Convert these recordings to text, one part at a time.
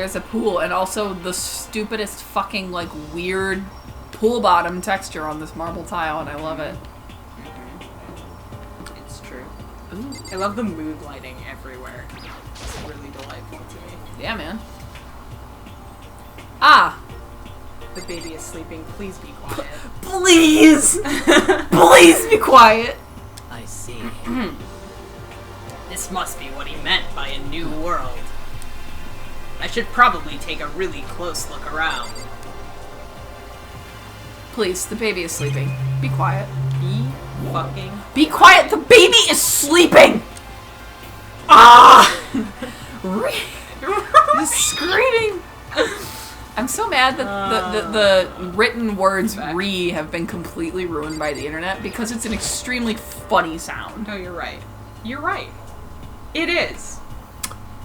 there's a pool, and also the stupidest fucking, like, weird pool bottom texture on this marble tile, and I love it. It's true. Ooh. I love the mood lighting everywhere. It's really delightful to me. Yeah, man. Ah! The baby is sleeping. Please be quiet. Please! Please be quiet! I see. This must be what he meant by a new world. I should probably take a really close look around. Please, the baby is sleeping. Be quiet. Be quiet! The baby is sleeping! Ah! He's screaming! I'm so mad that the written words "re" have been completely ruined by the internet because it's an extremely funny sound. No, you're right. You're right. It is.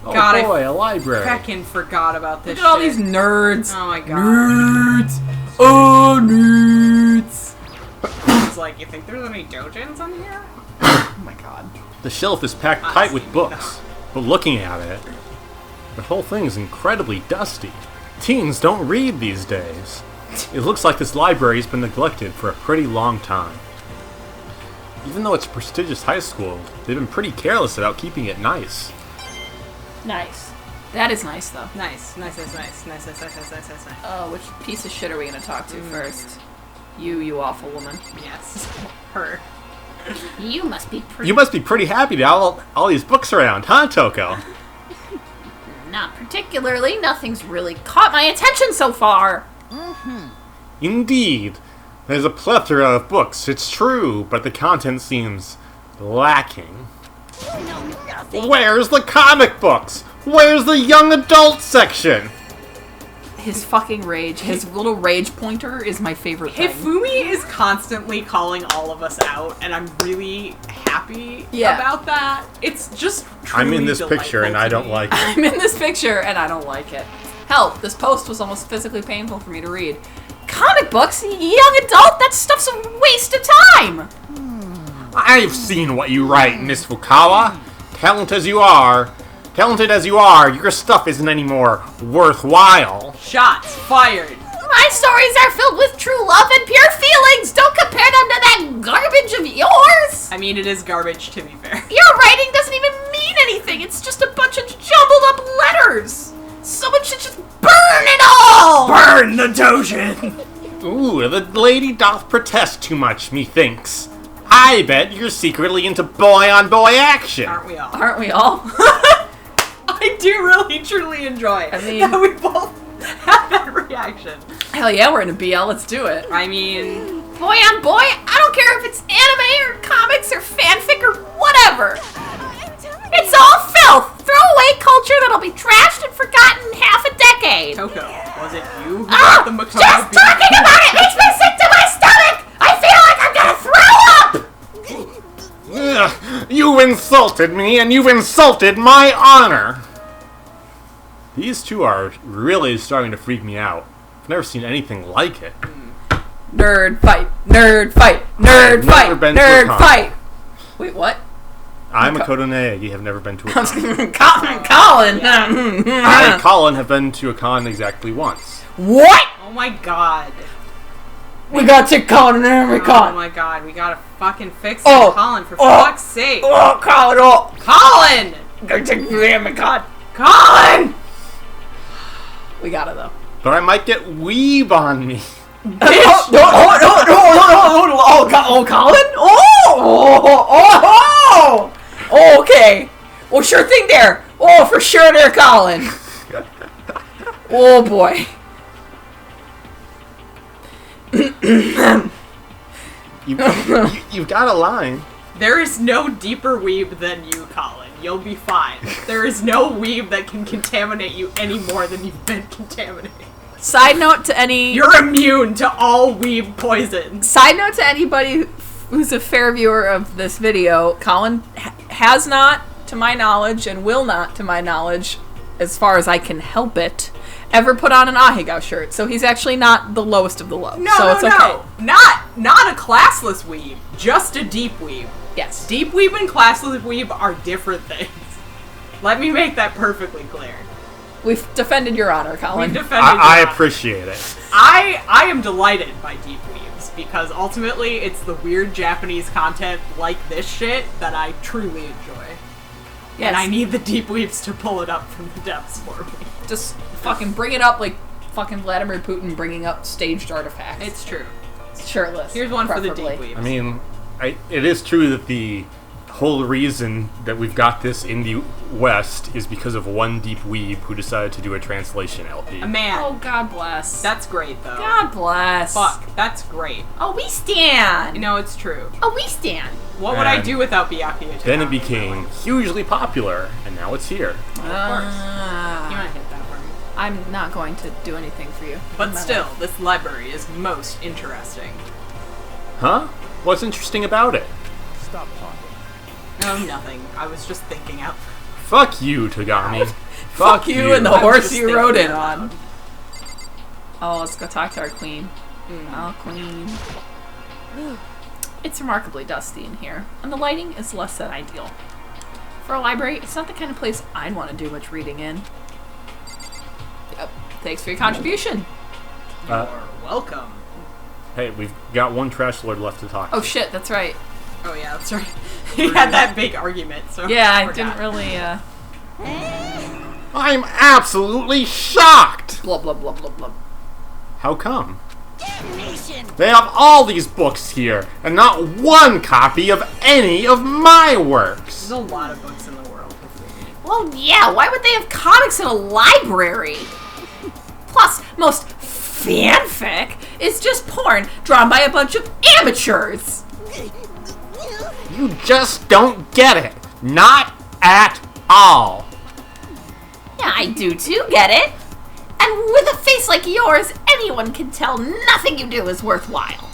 Oh God, boy, a library. I fucking forgot about this Look at all these nerds. Oh my god. Nerds! Oh, nerds! It's like, you think there's any dojins on here? Oh my god. The shelf is packed tight with books, but looking at it, the whole thing is incredibly dusty. Teens don't read these days. It looks like this library's been neglected for a pretty long time. Even though it's a prestigious high school, they've been pretty careless about keeping it nice. Nice. That is nice, though. Nice. Oh, which piece of shit are we gonna talk to first? You awful woman. Yes. Her. You must be pretty... You must be pretty happy to have all these books around, huh, Toko? Not particularly. Nothing's really caught my attention so far. Indeed. There's a plethora of books, it's true, but the content seems lacking. Where's the comic books? Where's the young adult section? His fucking rage. His little rage pointer is my favorite thing. Hifumi is constantly calling all of us out, and I'm really happy about that. It's just truly I'm in this picture and I don't like it. I'm in this picture and I don't like it. Hell, this post was almost physically painful for me to read. Comic books? Young adult? That stuff's a waste of time! I've seen what you write, Miss Fukawa. Talented as you are, your stuff isn't any more worthwhile. Shots fired. My stories are filled with true love and pure feelings. Don't compare them to that garbage of yours. I mean, it is garbage, to be fair. Your writing doesn't even mean anything. It's just a bunch of jumbled up letters. Someone should just burn it all. Burn the dojin. Ooh, the lady doth protest too much, methinks. I bet you're secretly into boy-on-boy action. Aren't we all? Aren't we all? I do really, truly enjoy it. I mean... that we both have that reaction. Hell yeah, we're in a BL. Let's do it. I mean... Boy on boy? I don't care if it's anime or comics or fanfic or whatever. It's all filth. Throwaway culture that'll be trashed and forgotten in half a decade. Toko, was it you who Oh, got the Makoto just talking about it makes me sick to my stomach. I feel like I'm gonna throw up. Ugh, you insulted me, and you've insulted my honor! These two are really starting to freak me out. I've never seen anything like it. Nerd fight, nerd fight, nerd fight, nerd fight. Wait, what? I, Makoto Naegi, have never been to a con. Colin. I and Colin have been to a con exactly once. What? Oh my god. We gotta take Colin and every con. Oh my god, we gotta fucking fix Oh. Colin, for fuck's sake. Oh, Colin, oh. Colin! Go take every con. Colin! We got it, though. But I might get weeb on me. Oh, Colin? Oh, okay. Well, sure thing there. Oh, for sure there, Colin. Oh, boy. You've got a line. There is no deeper weeb than you, Colin. You'll be fine. There is no weeb that can contaminate you any more than you've been contaminated. Side note to any... You're immune to all weeb poison. Side note to anybody who's a fair viewer of this video, Colin has not, to my knowledge, and will not, to my knowledge, as far as I can help it, ever put on an Ahegao shirt. So he's actually not the lowest of the low. No, so no, it's no. okay. Not a classless weeb. Just a deep weeb. Yes. Deep weeb and classless weeb are different things. Let me make that perfectly clear. We've defended your honor, Colin. We've defended I your honor. appreciate it. I am delighted by deep weaves because ultimately it's the weird Japanese content like this shit that I truly enjoy. Yes. And I need the deep weaves to pull it up from the depths for me. Just fucking bring it up like fucking Vladimir Putin bringing up staged artifacts. It's true. Shirtless. Here's one for the preferably. deep weaves. I mean, it is true that the whole reason that we've got this in the West is because of one deep weeb who decided to do a translation LP. A man. Oh, God bless. That's great, though. God bless. Fuck, that's great. Oh, we stand. You know, it's true. Oh, we stand. What would I And do without Byakuya? Then it became hugely popular, and now it's here. Of course. You might hit that for me. I'm not going to do anything for you. But still, this library is most interesting. Huh? What's interesting about it? Stop talking. No, nothing. I was just thinking out. Fuck you, Tagami. Fuck you and the I was horse just you thinking rode in out on. loud. Oh, let's go talk to our queen. Oh, queen. It's remarkably dusty in here, and the lighting is less than ideal. For a library, it's not the kind of place I'd want to do much reading in. Yep. Thanks for your contribution. You're welcome. Hey, we've got one trash lord left to talk to. Oh shit, that's right. Oh yeah, that's right. He had that big argument, so Yeah, I forgot. didn't really, I'm absolutely shocked! blah blah blah blah blah. How come? They have all these books here, and not one copy of any of my works! There's a lot of books in the world. Well, yeah, why would they have comics in a library? Plus, most fanfic is just porn drawn by a bunch of amateurs. You just don't get it. Not at all. Yeah, I do too, get it? And with a face like yours, anyone can tell nothing you do is worthwhile.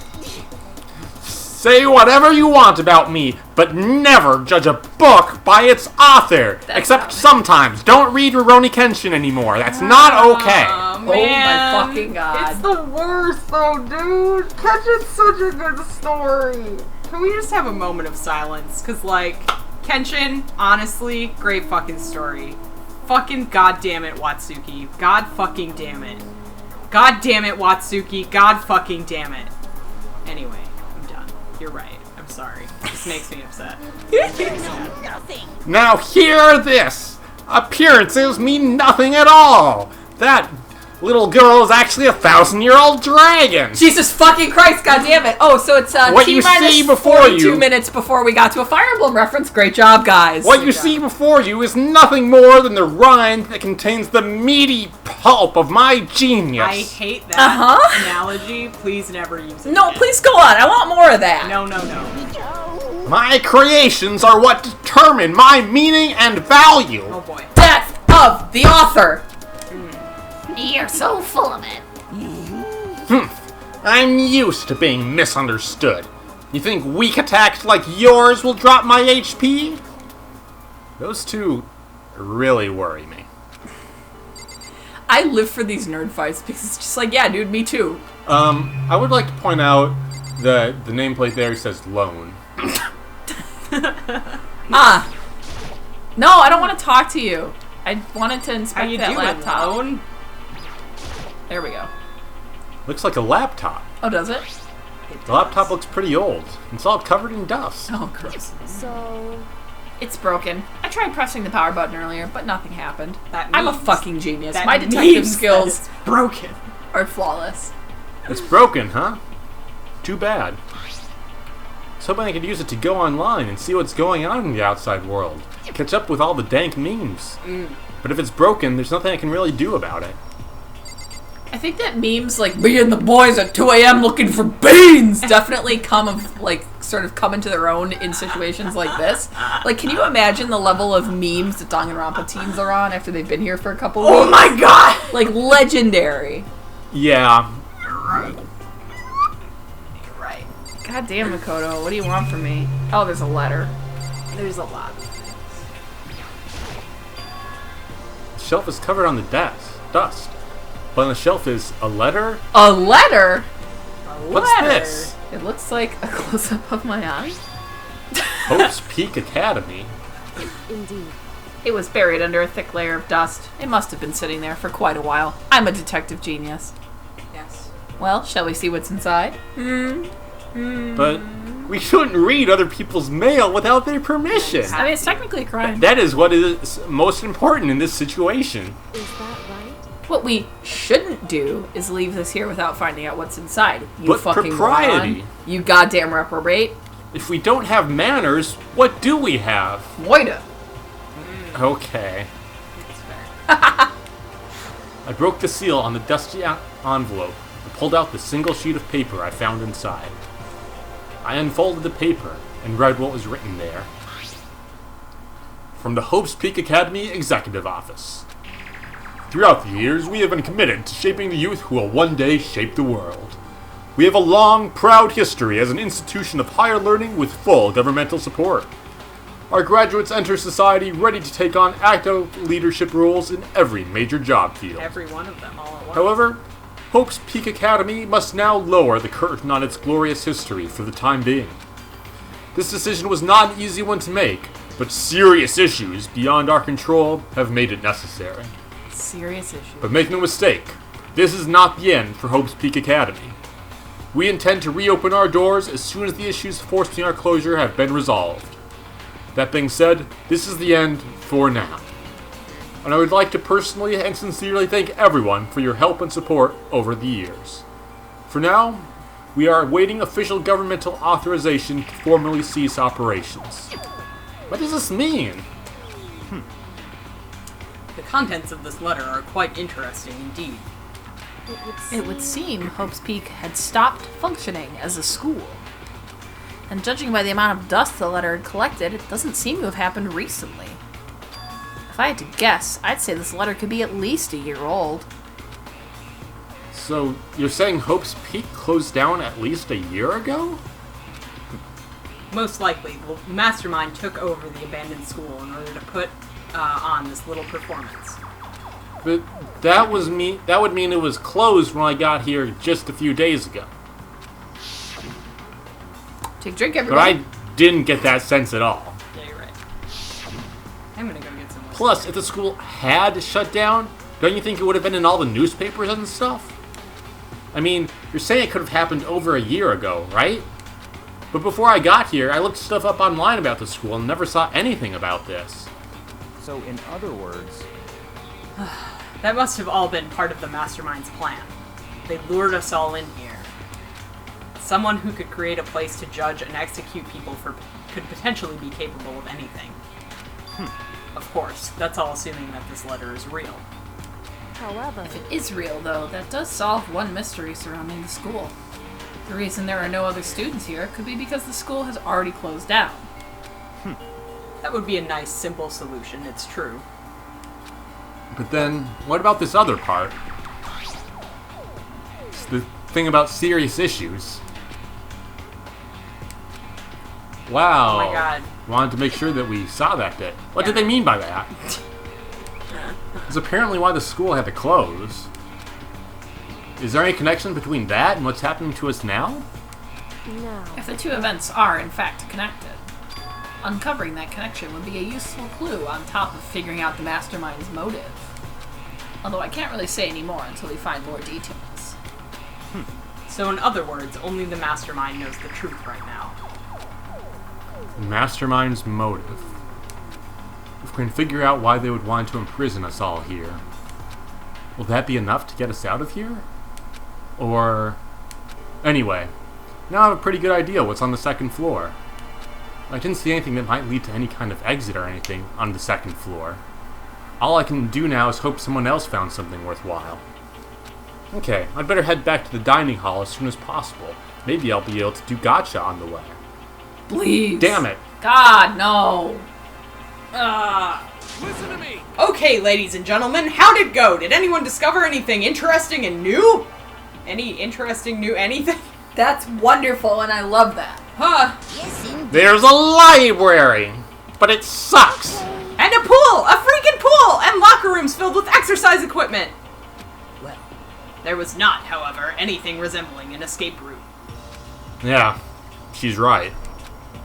Say whatever you want about me, but never judge a book by its author. That's Except not- sometimes. Don't read Rurouni Kenshin anymore. That's not okay. Oh, my man. fucking God. It's the worst though, dude. Kenshin's such a good story. Can we just have a moment of silence? Cause like, Kenshin, honestly, great fucking story. Fucking goddamn it, Watsuki. God fucking damn it. God damn it, Watsuki. God fucking damn it. Anyway, I'm done. You're right. I'm sorry. This makes me upset. Now hear this. Appearances mean nothing at all. That little girl is actually a 1,000-year-old dragon. Jesus fucking Christ, goddammit. Oh, so it's What T you minus see before 42 you- minutes before we got to a Fire Emblem reference. Great job, guys. What you see before you is nothing more than the rind that contains the meaty pulp of my genius. I hate that analogy. Please never use it. No, again. please go on. I want more of that. No, no, no. My creations are what determine my meaning and value. Oh boy. Death of the author. You're so full of it. I'm used to being misunderstood. You think weak attacks like yours will drop my HP? Those two really worry me. I live for these nerd fights because it's just like, yeah, dude, me too. I would like to point out that the nameplate there says loan. No, I don't want to talk to you. I wanted to How inspect you that doing, laptop. Lone? There we go. Looks like a laptop. Oh, does it? The laptop looks pretty old. It's all covered in dust. Oh, gross. So, It's broken. I tried pressing the power button earlier, but nothing happened. That I'm a means- fucking genius. That My detective means that skills it's broken. are flawless. It's broken, huh? Too bad. I was hoping I could use it to go online and see what's going on in the outside world. Catch up with all the dank memes. But if it's broken, there's nothing I can really do about it. I think that memes like me and the boys at 2 a.m. looking for beans definitely come into their own in situations like this. Like, can you imagine the level of memes that Danganronpa teens are on after they've been here for a couple weeks? Oh my god! Like, legendary. Yeah. Right. God damn, Makoto, what do you want from me? Oh, there's a letter. There's a lot. The shelf is covered on the dust. But on the shelf is a letter? A letter? What's this? It looks like a close-up of my eye. Hope's Peak Academy. indeed. It was buried under a thick layer of dust. It must have been sitting there for quite a while. I'm a detective genius. Yes. Well, shall we see what's inside? But we shouldn't read other people's mail without their permission. I mean, it's technically a crime. That is what is most important in this situation. Is that right? What we shouldn't do is leave this here without finding out what's inside. You But fucking propriety. moron. You goddamn reprobate. If we don't have manners, what do we have? Moida. Okay. That's fair. I broke the seal on the dusty envelope and pulled out the single sheet of paper I found inside. I unfolded the paper and read what was written there. From the Hopes Peak Academy Executive Office. Throughout the years, we have been committed to shaping the youth who will one day shape the world. We have a long, proud history as an institution of higher learning with full governmental support. Our graduates enter society ready to take on active leadership roles in every major job field. Every one of them all at once. However, Hope's Peak Academy must now lower the curtain on its glorious history for the time being. This decision was not an easy one to make, but serious issues beyond our control have made it necessary. Serious issue. But make no mistake, this is not the end for Hope's Peak Academy. We intend to reopen our doors as soon as the issues forcing our closure have been resolved. That being said, this is the end for now. And I would like to personally and sincerely thank everyone for your help and support over the years. For now, we are awaiting official governmental authorization to formally cease operations. What does this mean? The contents of this letter are quite interesting indeed. It would seem Hope's Peak had stopped functioning as a school. And judging by the amount of dust the letter had collected, it doesn't seem to have happened recently. If I had to guess, I'd say this letter could be at least a year old. So, you're saying Hope's Peak closed down at least a year ago? Most likely, the mastermind took over the abandoned school in order to put on this little performance. But that would mean it was closed when I got here just a few days ago. Take a drink, But everybody. I didn't get that sense at all. Yeah, you're right. I'm gonna go get some more. Plus, if the school had shut down, don't you think it would have been in all the newspapers and stuff? I mean, you're saying it could have happened over a year ago, right? But before I got here, I looked stuff up online about the school and never saw anything about this. So, in other words, That must have all been part of the mastermind's plan. They lured us all in here. Someone who could create a place to judge and execute people could potentially be capable of anything. Of course, that's all assuming that this letter is real. However, If it is real, though, that does solve one mystery surrounding the school. The reason there are no other students here could be because the school has already closed down. That would be a nice, simple solution, it's true. But then, what about this other part? It's the thing about serious issues. Wow. Oh my god. Wanted to make sure that we saw that bit. What did Yeah. they mean by that? It's apparently why the school had to close. Is there any connection between that and what's happening to us now? now, If the two events are, in fact, connected, uncovering that connection would be a useful clue on top of figuring out the mastermind's motive. Although I can't really say any more until we find more details. So in other words, only the mastermind knows the truth right now. Mastermind's motive. If we can figure out why they would want to imprison us all here, will that be enough to get us out of here? Or... Anyway, now I have a pretty good idea what's on the second floor. I didn't see anything that might lead to any kind of exit or anything on the second floor. All I can do now is hope someone else found something worthwhile. Okay, I'd better head back to the dining hall as soon as possible. Maybe I'll be able to do gotcha on the way. Please! Damn it! God, no! listen to me! Okay, ladies and gentlemen, how'd it go? Did anyone discover anything interesting and new? Any interesting new anything? That's wonderful, and I love that. Huh. There's a library! But it sucks! And a pool! A freaking pool! And locker rooms filled with exercise equipment! Well, there was not, however, anything resembling an escape route. Yeah, she's right.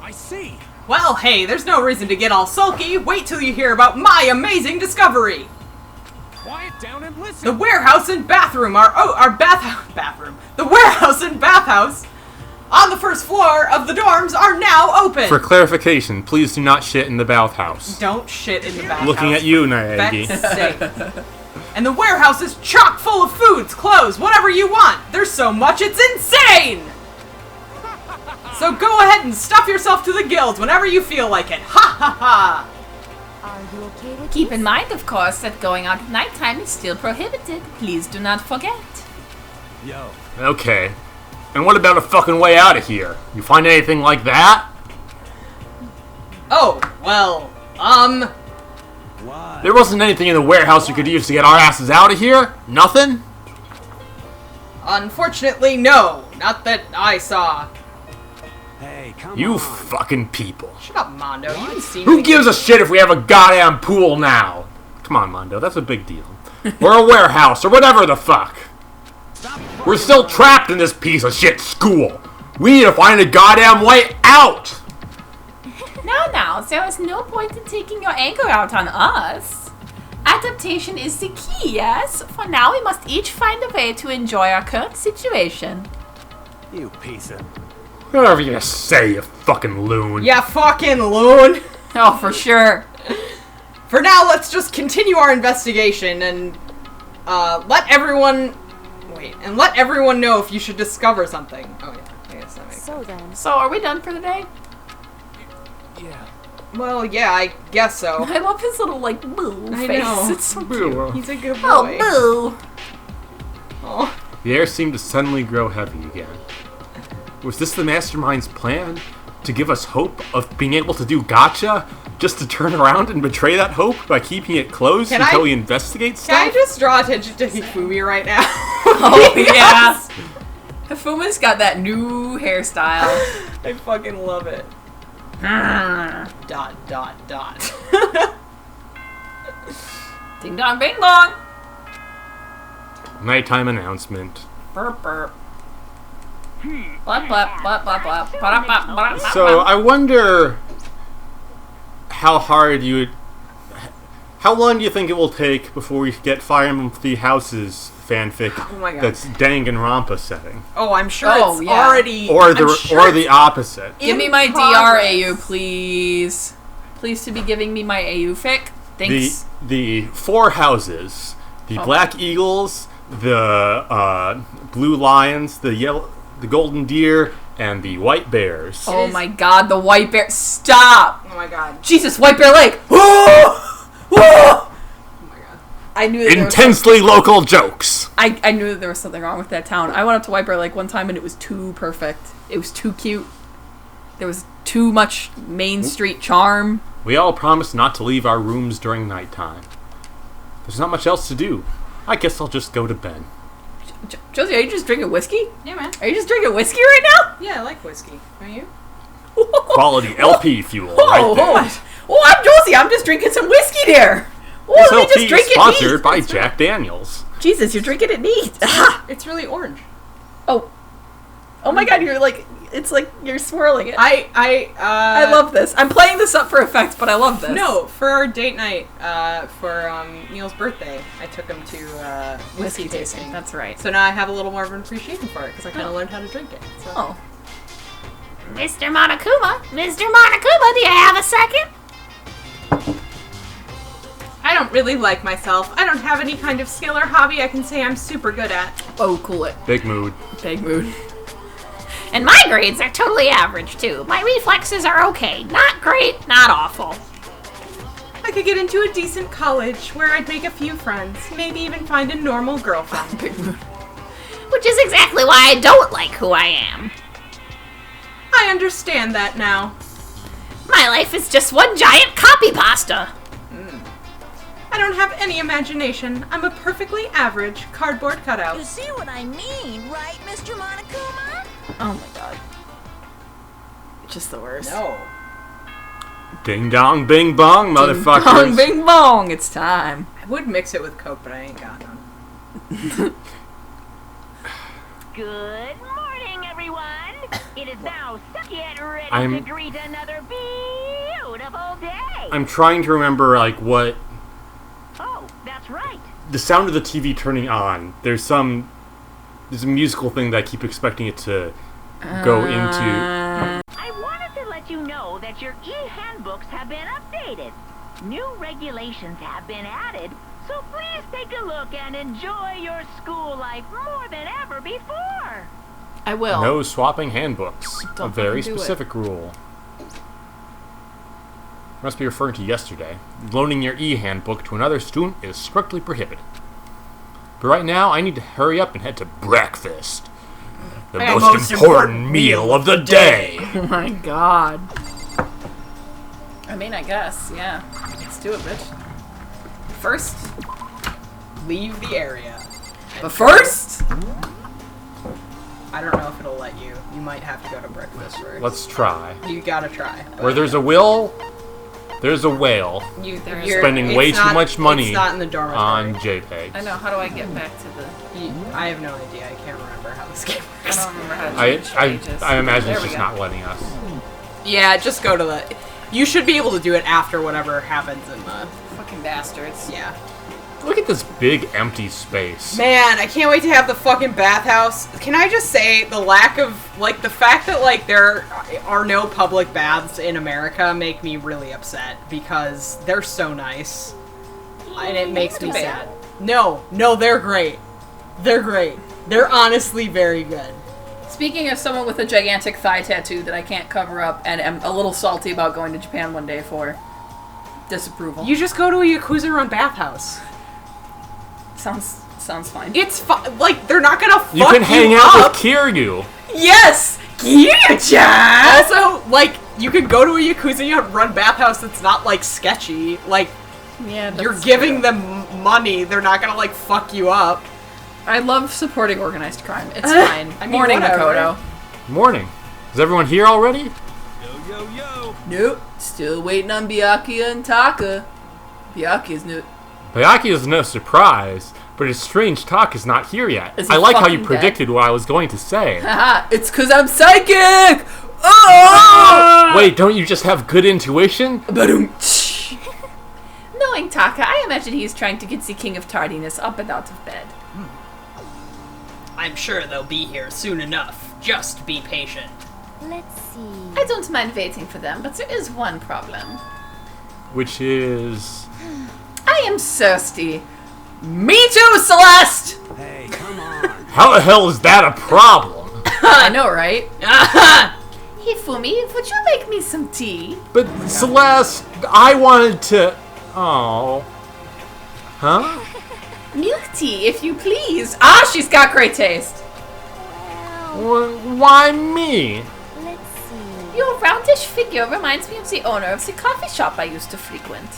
I see. Well, hey, there's no reason to get all sulky. Wait till you hear about my amazing discovery. Quiet down and listen. The warehouse and bathroom bathroom. The warehouse and bathhouse on the first floor of the dorms are now open. For clarification, please do not shit in the bathhouse. Don't shit in the bathhouse. Looking at you, For Naegi. feck's sake. And the warehouse is chock full of foods, clothes, whatever you want. There's so much, it's insane! So go ahead and stuff yourself to the gills whenever you feel like it. Ha ha ha! Are you okay with Keep this? in mind, of course, that going out at nighttime is still prohibited. Please do not forget. Yo. Okay. And what about a fucking way out of here? You find anything like that? Oh, well, Why? There wasn't anything in the warehouse we could use to get our asses out of here? Nothing? unfortunately, no. Not that I saw. Hey, come You on. fucking people. Shut up, Mondo. You haven't seen Who me. gives a shit if we have a goddamn pool now? Come on, Mondo, that's a big deal. Or a warehouse, or whatever the fuck. We're still trapped in this piece of shit school. We need to find a goddamn way out! Now, there is no point in taking your anger out on us. Adaptation is the key, yes? For now, we must each find a way to enjoy our current situation. You piece of... Whatever you say, you fucking loon. Yeah, fucking loon. Oh, for sure. For now, let's just continue our investigation and let everyone know if you should discover something. Oh yeah, I guess that makes sense. So then, So, are we done for the day? Yeah. Well, yeah, I guess so. I love his little, like, boo I face. know. It's so cute. Boo. He's a good boy. Oh, boo. Oh. The air seemed to suddenly grow heavy again. Was this the mastermind's plan? To give us hope of being able to do gotcha? Just to turn around and betray that hope by keeping it closed Can until I- we investigate Can I stuff? just draw attention to Hifumi right now? Oh, Yes! yeah. Hifuma's got that new hairstyle. I fucking love it. Mm. Dot. Ding dong, bing bong. Nighttime announcement. Burp, burp. Blap, blap, blap, blap, blap. Blap, blap, blap, blap, So blap. I wonder how hard you would... How long do you think it will take before we get Fire Emblem Three Houses fanfic Oh my God. that's Danganronpa setting? Oh, I'm sure Oh, it's yeah. already. Or I'm sure the it's opposite. Give me in my progress. DRAU, please. Please to be giving me my AU fic. Thanks. The four houses, the Oh. Black Eagles, the Blue Lions, the Golden Deer, and the White Bears. Oh my god, the white bear. Stop! Oh my god. Jesus, White Bear Lake! Whoa! Whoa! Oh my god. I knew that there was Intensely local jokes. I knew that there was something wrong with that town. I went up to White Bear Lake one time and it was too perfect. It was too cute. There was too much Main Street charm. We all promised not to leave our rooms during nighttime. There's not much else to do. I guess I'll just go to bed. Josie, are you just drinking whiskey? Yeah, man. Are you just drinking whiskey right now? Yeah, I like whiskey. Are you? Quality LP fuel Oh, right there. oh, I'm Josie. I'm just drinking some whiskey there. Oh, This let me LP just is drink it sponsored neat. by Jack Daniels. Jesus, you're drinking it neat. Ah. It's really orange. Oh my God, you're like, it's like you're swirling it. I love this. I'm playing this up for effect, but I love this. No, for our date night, for Neil's birthday, I took him to whiskey tasting. That's right. So now I have a little more of an appreciation for it because I kind of learned how to drink it. So. Oh. Mr. Monokuma, do you have a second? I don't really like myself. I don't have any kind of skill or hobby I can say I'm super good at. Oh, cool it. Big mood. Big mood. And my grades are totally average, too. My reflexes are okay. Not great, not awful. I could get into a decent college where I'd make a few friends, maybe even find a normal girlfriend. Big mood. Which is exactly why I don't like who I am. I understand that now. My life is just one giant copy pasta. I don't have any imagination. I'm a perfectly average cardboard cutout. You see what I mean, right, Mr. Monokuma? Oh my God. Just the worst. No. Ding dong, bing bong, motherfuckers. Bong, bing bong. It's time. I would mix it with Coke, but I ain't got none. Good morning, everyone. It is now get ready I'm- to greet another beautiful day. I'm trying to remember, like, what... Oh, that's right. The sound of the TV turning on. There's a musical thing that I keep expecting it to go into. I wanted to let you know that your e-handbooks have been updated. New regulations have been added, so please take a look and enjoy your school life more than ever before. I will. No swapping handbooks. Don't A very fucking do it. specific rule. Must be referring to yesterday. Loaning your e-handbook to another student is strictly prohibited. But right now, I need to hurry up and head to breakfast. The most important meal of the day. Oh my god. I mean, I guess, yeah. Let's do it, bitch. First. Leave the area. But first! I don't know if it'll let you. You might have to go to breakfast first. Let's try. You gotta try. Where there's a will, there's a whale. Spending way too much money It's not in the dormitory. on JPEG. I know, how do I get back to the... I have no idea. I can't remember how this game I works. don't remember how to change pages. I imagine There it's we just go. not letting us. Yeah, just go to the... You should be able to do it after whatever happens in the... Fucking bastards. Yeah. Look at this big empty space. Man, I can't wait to have the fucking bathhouse. Can I just say, the lack of, like, the fact that, like, there are no public baths in America make me really upset, because they're so nice. And it makes me sad. No, they're great. They're great. They're honestly very good. Speaking of someone with a gigantic thigh tattoo that I can't cover up and am a little salty about going to Japan one day for, disapproval. You just go to a Yakuza-run bathhouse. Sounds fine. It's like, they're not gonna fuck You can hang out up. with Kiryu. Yes! Yeah! Also, like, you could go to a Yakuza-run bathhouse that's not, like, sketchy. Like, Yeah, you're giving them money. They're not gonna, like, fuck you up. I love supporting organized crime. It's fine. I mean, Morning, whatever. Makoto. Morning. Is everyone here already? Yo. Nope. Still waiting on Byakuya and Taka. Byakuya's new. Bayaki is no surprise, but it's strange Taka's not here yet. Is he I like how you fucking predicted what I was going to say. Haha, it's cause I'm psychic! Oh! Wait, don't you just have good intuition? Ba-dum. Knowing Taka, I imagine he's trying to get the King of Tardiness up and out of bed. I'm sure they'll be here soon enough. Just be patient. Let's see. I don't mind waiting for them, but there is one problem. Which is... I am thirsty. Me too, Celeste! Hey, come on. How the hell is that a problem? I know, right? Hifumi, would you make me some tea? But Celeste, I wanted to... Oh. Huh? Milk tea, if you please. Ah, she's got great taste. Well, Why me? let's see. Your roundish figure reminds me of the owner of the coffee shop I used to frequent.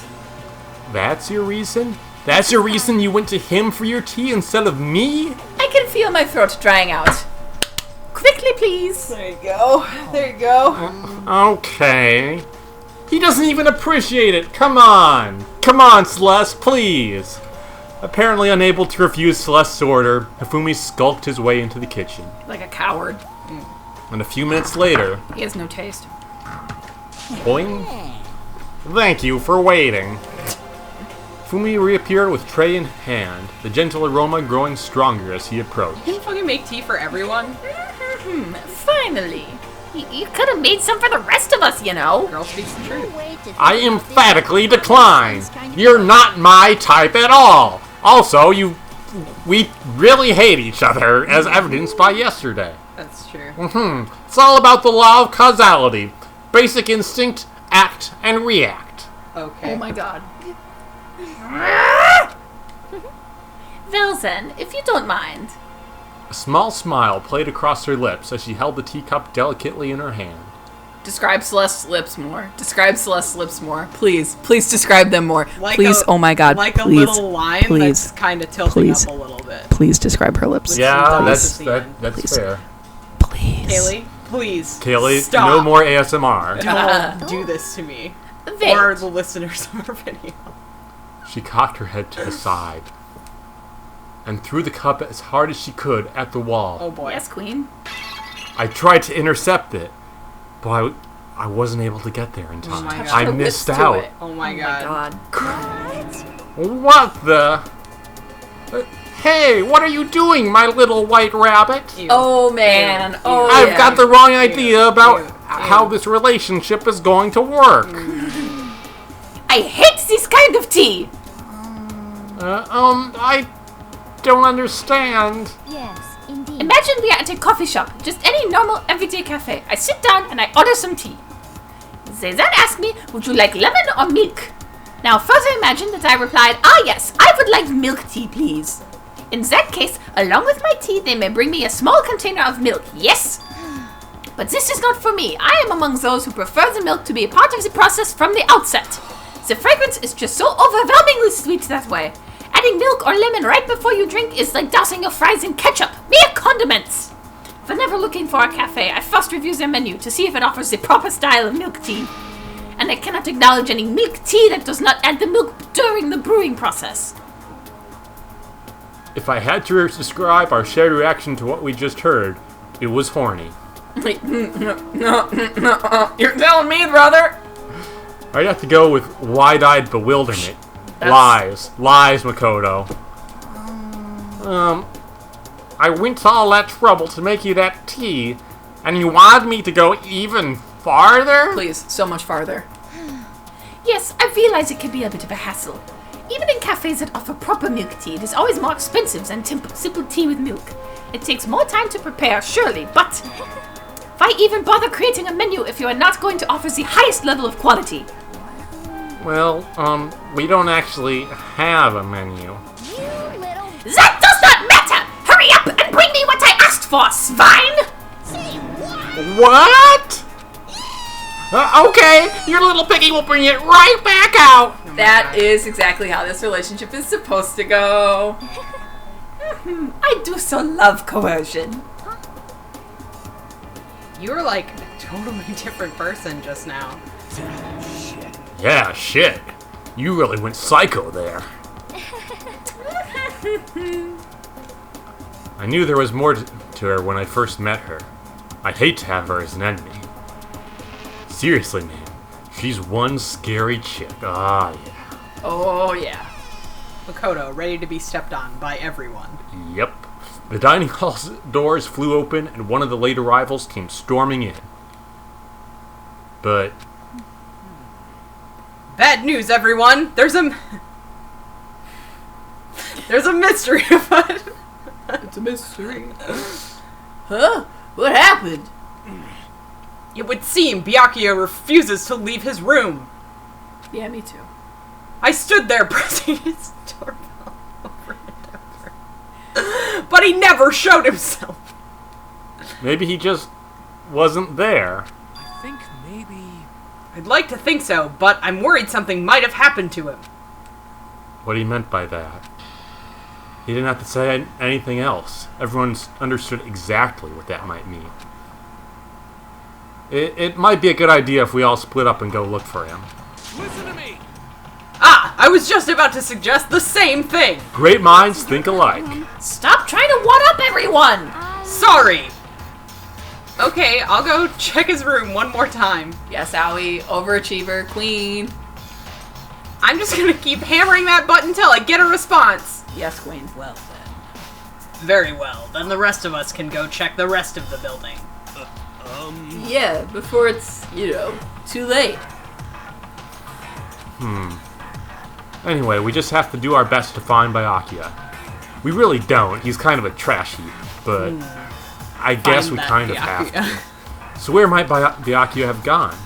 That's your reason? That's your reason you went to him for your tea instead of me? I can feel my throat drying out. Quickly, please. There you go. There you go. Okay. He doesn't even appreciate it. Come on. Come on, Celeste, please. Apparently unable to refuse Celeste's order, Hifumi skulked his way into the kitchen. Like a coward. And a few minutes later, He has no taste. boing. Thank you for waiting. Fumi reappeared with tray in hand, the gentle aroma growing stronger as he approached. Can you fucking make tea for everyone? Finally. You could have made some for the rest of us, you know. Girl speaks the truth. I emphatically decline. You're not my type at all. Also, we really hate each other, as evidenced by yesterday. That's true. It's all about the law of causality. Basic instinct, act, and react. Okay. Oh my god. Well then, if you don't mind. A small smile played across her lips as she held the teacup delicately in her hand. Describe Celeste's lips more. Describe Celeste's lips more. Please. Please describe them more. Like please, oh my god. Like please. a little line please, that's kind of tilting please. up a little bit. Please describe her lips. Yeah, Please. that's Please. fair. Please. Kaylee, please. Kaylee, stop. no more ASMR. Don't do this to me. Wait. Or the listeners of our video. She cocked her head to the side and threw the cup as hard as she could at the wall. Oh boy. Yes, queen. I tried to intercept it, but I wasn't able to get there in time. my God. I Her missed lips to out. it. Oh my Oh god. my god. What the? Hey, what are you doing, my little white rabbit? Ew. Oh man. Ew. Oh I've yeah. got the wrong idea about Ew. how this relationship is going to work. I hate this kind of tea. I don't understand. Yes, indeed. Imagine we are at a coffee shop, just any normal everyday cafe. I sit down and I order some tea. They then ask me, would you like lemon or milk? Now further imagine that I replied, yes, I would like milk tea, please. In that case, along with my tea, they may bring me a small container of milk, yes? But this is not for me. I am among those who prefer the milk to be a part of the process from the outset. The fragrance is just so overwhelmingly sweet that way. Adding milk or lemon right before you drink is like dousing your fries in ketchup. Mere condiments! Whenever looking for a cafe, I first review their menu to see if it offers the proper style of milk tea. And I cannot acknowledge any milk tea that does not add the milk during the brewing process. If I had to describe our shared reaction to what we just heard, it was horny. You're telling me, brother. I'd have to go with wide-eyed bewilderment. Lies, Makoto. I went to all that trouble to make you that tea, and you wanted me to go even farther? Please, so much farther. Yes, I realize it can be a bit of a hassle. Even in cafes that offer proper milk tea, it is always more expensive than simple tea with milk. It takes more time to prepare, surely, but why even bother creating a menu if you are not going to offer the highest level of quality? Well, we don't actually have a menu. You little... That does not matter! Hurry up and bring me what I asked for, swine! What? Okay, your little piggy will bring it right back out. That is exactly how this relationship is supposed to go. I do so love coercion. You were like a totally different person just now. Yeah, shit. You really went psycho there. I knew there was more to her when I first met her. I'd hate to have her as an enemy. Seriously, man. She's one scary chick. Ah, yeah. Oh yeah. Makoto, ready to be stepped on by everyone. Yep. The dining hall's doors flew open and one of the late arrivals came storming in. But Bad news, everyone! There's a mystery afoot. It's a mystery. Huh? What happened? It would seem Byakuya refuses to leave his room. Yeah, me too. I stood there pressing his doorbell over and over. But he never showed himself. maybe he just wasn't there. I think maybe... I'd like to think so, but I'm worried something might have happened to him. What he meant by that. He didn't have to say anything else. Everyone understood exactly what that might mean. It might be a good idea if we all split up and go look for him. Listen to me! Ah! I was just about to suggest the same thing! Great minds think alike. Stop trying to one-up everyone! Sorry! Okay, I'll go check his room one more time. Yes, Owie, overachiever, queen. I'm just gonna keep hammering that button till I get a response. Yes, queen. Well said. Very well, then the rest of us can go check the rest of the building. Yeah, before it's, too late. Anyway, we just have to do our best to find Byakuya. We really don't. He's kind of a trash heap, but I guess we that kind of have to. So where might Byakuya have gone?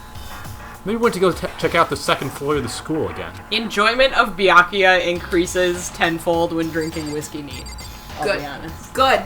Maybe we went to go check out the second floor of the school again. Enjoyment of Byakuya increases tenfold when drinking whiskey neat. I'll be honest. Good.